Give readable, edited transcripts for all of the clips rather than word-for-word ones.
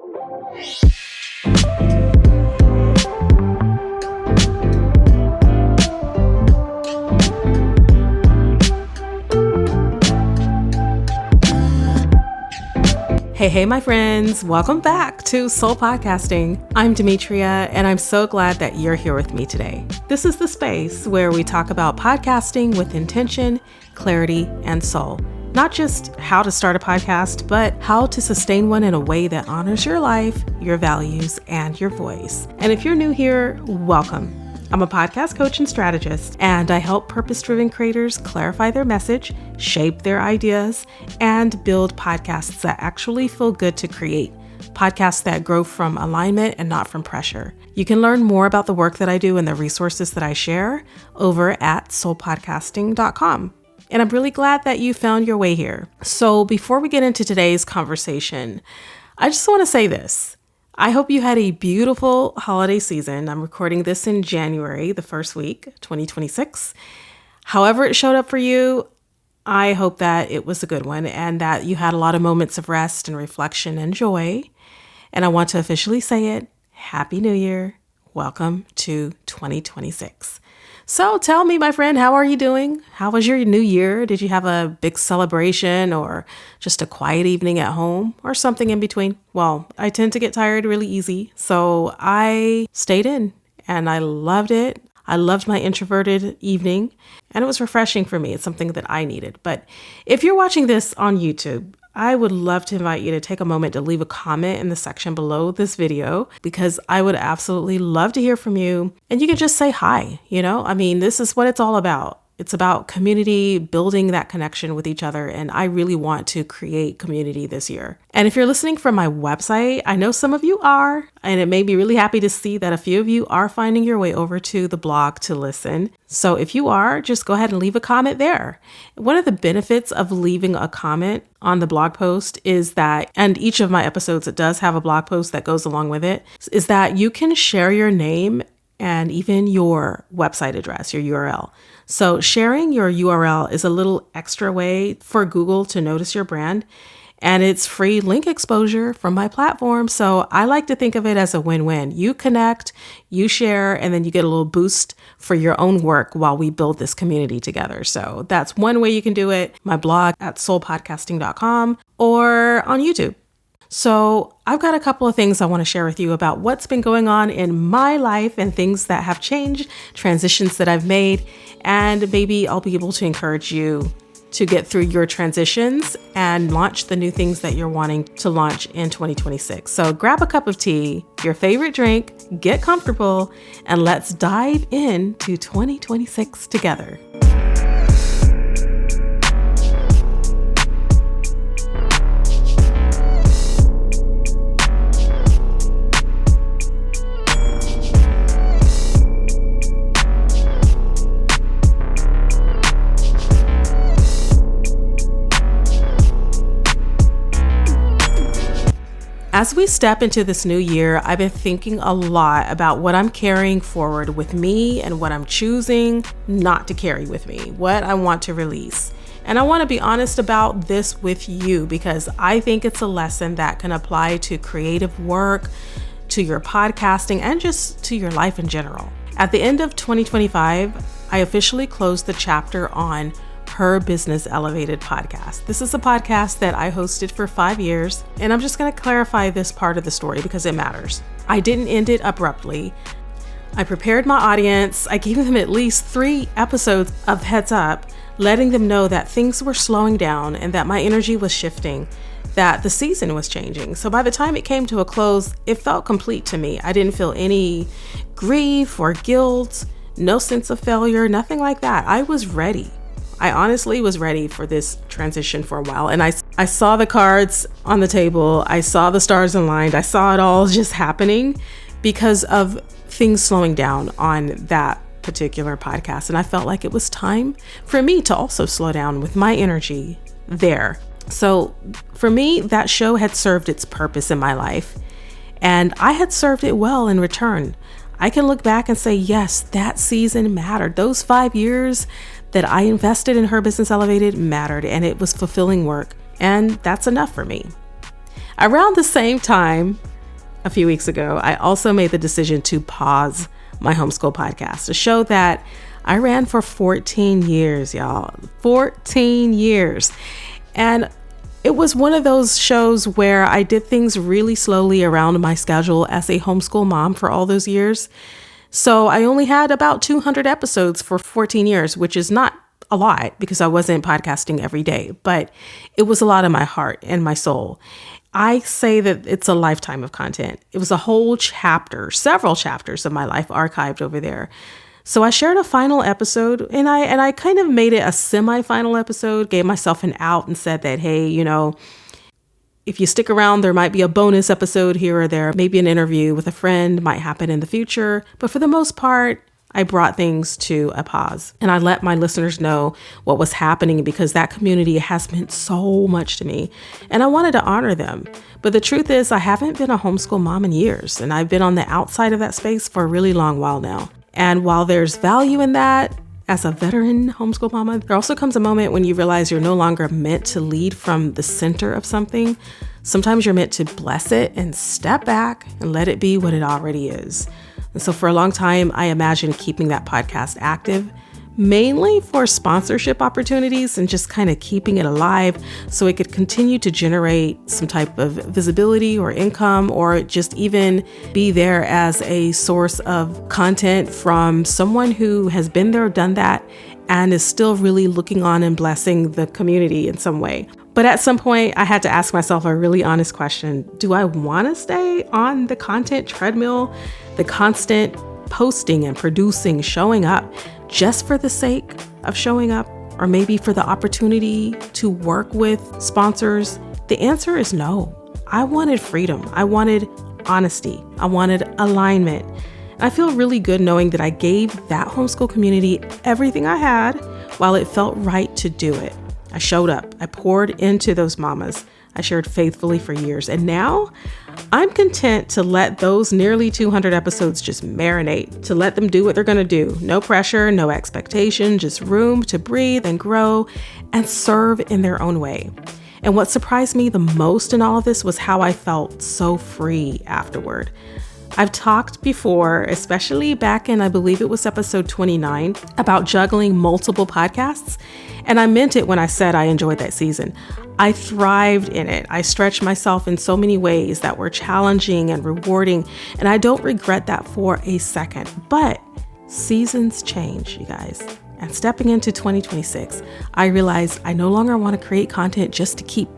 Hey, my friends. Welcome back to Soul Podcasting. I'm Demetria, and I'm so glad that you're here with me today. This is the space where we talk about podcasting with intention, clarity, and soul. Not just how to start a podcast, but how to sustain one in a way that honors your life, your values, and your voice. And if you're new here, welcome. I'm a podcast coach and strategist, and I help purpose-driven creators clarify their message, shape their ideas, and build podcasts that actually feel good to create. Podcasts that grow from alignment and not from pressure. You can learn more about the work that I do and the resources that I share over at soulpodcasting.com. And I'm really glad that you found your way here. So before we get into today's conversation, I just want to say this. I hope you had a beautiful holiday season. I'm recording this in January, the first week, 2026. However it showed up for you, I hope that it was a good one and that you had a lot of moments of rest and reflection and joy. And I want to officially say it, Happy New Year. Welcome to 2026. So tell me, my friend, how are you doing? How was your new year? Did you have a big celebration or just a quiet evening at home or something in between? Well, I tend to get tired really easy, so I stayed in and I loved it. I loved my introverted evening and it was refreshing for me. It's something that I needed. But if you're watching this on YouTube, I would love to invite you to take a moment to leave a comment in the section below this video because I would absolutely love to hear from you. And you can just say hi, this is what it's all about. It's about community, building that connection with each other. And I really want to create community this year. And if you're listening from my website, I know some of you are, and it made me really happy to see that a few of you are finding your way over to the blog to listen. So if you are, just go ahead and leave a comment there. One of the benefits of leaving a comment on the blog post is that, and each of my episodes, it does have a blog post that goes along with it, is that you can share your name and even your website address, your URL. So sharing your URL is a little extra way for Google to notice your brand, and it's free link exposure from my platform. So I like to think of it as a win-win. You connect, you share, and then you get a little boost for your own work while we build this community together. So that's one way you can do it. My blog at soulpodcasting.com or on YouTube. So I've got a couple of things I want to share with you about what's been going on in my life and things that have changed, transitions that I've made, and maybe I'll be able to encourage you to get through your transitions and launch the new things that you're wanting to launch in 2026. So grab a cup of tea, your favorite drink, get comfortable, and let's dive into 2026 together. As we step into this new year, I've been thinking a lot about what I'm carrying forward with me and what I'm choosing not to carry with me, what I want to release. And I want to be honest about this with you because I think it's a lesson that can apply to creative work, to your podcasting, and just to your life in general. At the end of 2025, I officially closed the chapter on Her Business Elevated podcast. This is a podcast that I hosted for 5 years, and I'm just going to clarify this part of the story because it matters. I didn't end it abruptly. I prepared my audience. I gave them at least 3 episodes of heads up, letting them know that things were slowing down and that my energy was shifting, that the season was changing. So by the time it came to a close, it felt complete to me. I didn't feel any grief or guilt, no sense of failure, nothing like that. I was ready. I honestly was ready for this transition for a while. And I saw the cards on the table. I saw the stars aligned. I saw it all just happening because of things slowing down on that particular podcast. And I felt like it was time for me to also slow down with my energy there. So for me, that show had served its purpose in my life, and I had served it well in return. I can look back and say, yes, that season mattered. Those 5 years that I invested in Her Business Elevated mattered, and it was fulfilling work. And that's enough for me. Around the same time, a few weeks ago, I also made the decision to pause my homeschool podcast, a show that I ran for 14 years, y'all. 14 years. And it was one of those shows where I did things really slowly around my schedule as a homeschool mom for all those years. So I only had about 200 episodes for 14 years, which is not a lot because I wasn't podcasting every day, but it was a lot of my heart and my soul. I say that it's a lifetime of content. It was a whole chapter, several chapters of my life archived over there. So I shared a final episode, and I kind of made it a semi-final episode, gave myself an out and said that, hey, if you stick around, there might be a bonus episode here or there, maybe an interview with a friend might happen in the future. But for the most part, I brought things to a pause, and I let my listeners know what was happening because that community has meant so much to me, and I wanted to honor them. But the truth is, I haven't been a homeschool mom in years, and I've been on the outside of that space for a really long while now. And while there's value in that, as a veteran homeschool mama, there also comes a moment when you realize you're no longer meant to lead from the center of something. Sometimes you're meant to bless it and step back and let it be what it already is. And so for a long time, I imagined keeping that podcast active, mainly for sponsorship opportunities and just kind of keeping it alive so it could continue to generate some type of visibility or income, or just even be there as a source of content from someone who has been there, done that, and is still really looking on and blessing the community in some way. But at some point, I had to ask myself a really honest question. Do I want to stay on the content treadmill, the constant posting and producing, showing up just for the sake of showing up, or maybe for the opportunity to work with sponsors? The answer is no. I wanted freedom. I wanted honesty. I wanted alignment. And I feel really good knowing that I gave that homeschool community everything I had while it felt right to do it. I showed up. I poured into those mamas. I shared faithfully for years. And now I'm content to let those nearly 200 episodes just marinate, to let them do what they're going to do. No pressure, no expectation, just room to breathe and grow and serve in their own way. And what surprised me the most in all of this was how I felt so free afterward. I've talked before, especially back in, I believe it was episode 29, about juggling multiple podcasts. And I meant it when I said I enjoyed that season. I thrived in it. I stretched myself in so many ways that were challenging and rewarding. And I don't regret that for a second. But seasons change, you guys. And stepping into 2026, I realized I no longer want to create content just to keep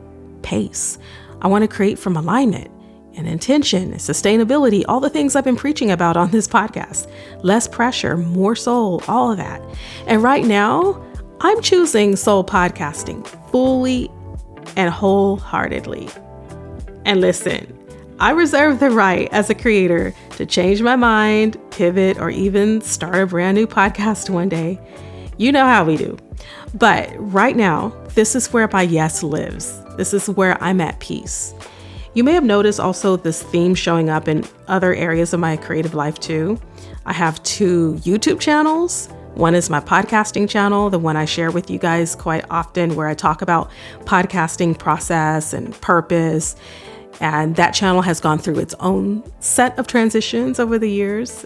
pace. I want to create from alignment and intention, sustainability, all the things I've been preaching about on this podcast. Less pressure, more soul, all of that. And right now, I'm choosing soul podcasting fully and wholeheartedly. And listen, I reserve the right as a creator to change my mind, pivot, or even start a brand new podcast one day. You know how we do. But right now, this is where my yes lives. This is where I'm at peace. You may have noticed also this theme showing up in other areas of my creative life too. I have 2 YouTube channels. One is my podcasting channel, the one I share with you guys quite often, where I talk about podcasting process and purpose. And that channel has gone through its own set of transitions over the years.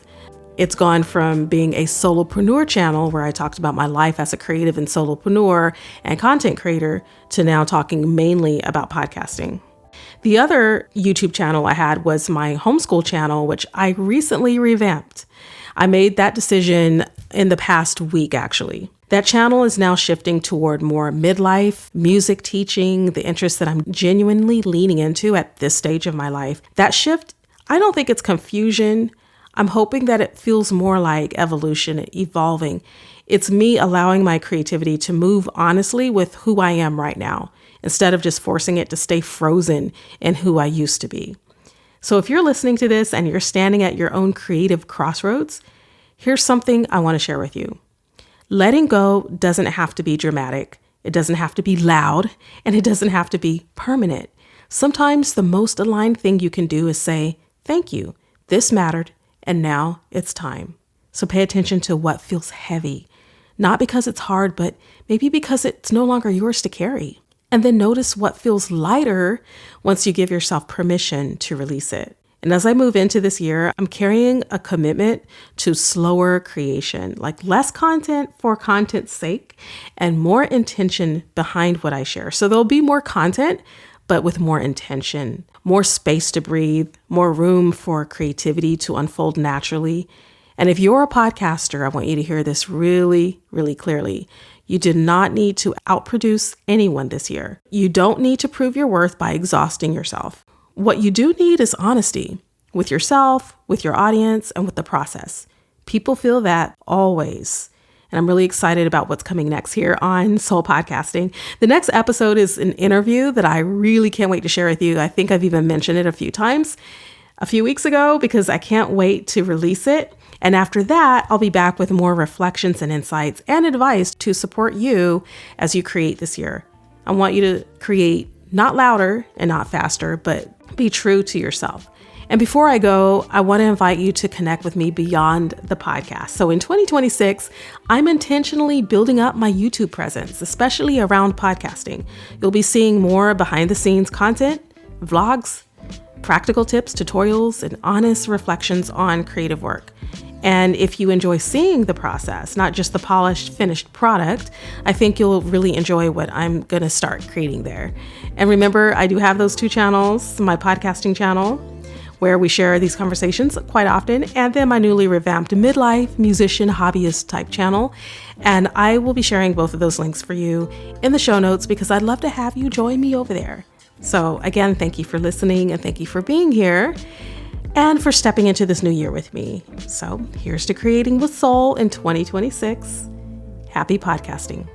It's gone from being a solopreneur channel where I talked about my life as a creative and solopreneur and content creator to now talking mainly about podcasting. The other YouTube channel I had was my homeschool channel, which I recently revamped. I made that decision in the past week, actually. That channel is now shifting toward more midlife, music teaching, the interests that I'm genuinely leaning into at this stage of my life. That shift, I don't think it's confusion. I'm hoping that it feels more like evolution, evolving. It's me allowing my creativity to move honestly with who I am right now, instead of just forcing it to stay frozen in who I used to be. So if you're listening to this and you're standing at your own creative crossroads, here's something I want to share with you. Letting go doesn't have to be dramatic. It doesn't have to be loud, and it doesn't have to be permanent. Sometimes the most aligned thing you can do is say, thank you, this mattered, and now it's time. So pay attention to what feels heavy, not because it's hard, but maybe because it's no longer yours to carry. And then notice what feels lighter once you give yourself permission to release it. And as I move into this year, I'm carrying a commitment to slower creation, like less content for content's sake and more intention behind what I share. So there'll be more content, but with more intention, more space to breathe, more room for creativity to unfold naturally. And if you're a podcaster, I want you to hear this really, really clearly. You do not need to outproduce anyone this year. You don't need to prove your worth by exhausting yourself. What you do need is honesty with yourself, with your audience, and with the process. People feel that always. And I'm really excited about what's coming next here on Soul Podcasting. The next episode is an interview that I really can't wait to share with you. I think I've even mentioned it a few times a few weeks ago because I can't wait to release it. And after that, I'll be back with more reflections and insights and advice to support you as you create this year. I want you to create not louder and not faster, but be true to yourself. And before I go, I want to invite you to connect with me beyond the podcast. So in 2026, I'm intentionally building up my YouTube presence, especially around podcasting. You'll be seeing more behind the scenes content, vlogs, practical tips, tutorials, and honest reflections on creative work. And if you enjoy seeing the process, not just the polished, finished product, I think you'll really enjoy what I'm going to start creating there. And remember, I do have those two channels, my podcasting channel, where we share these conversations quite often, and then my newly revamped midlife musician hobbyist type channel. And I will be sharing both of those links for you in the show notes because I'd love to have you join me over there. So again, thank you for listening and thank you for being here and for stepping into this new year with me. So here's to creating with soul in 2026. Happy podcasting.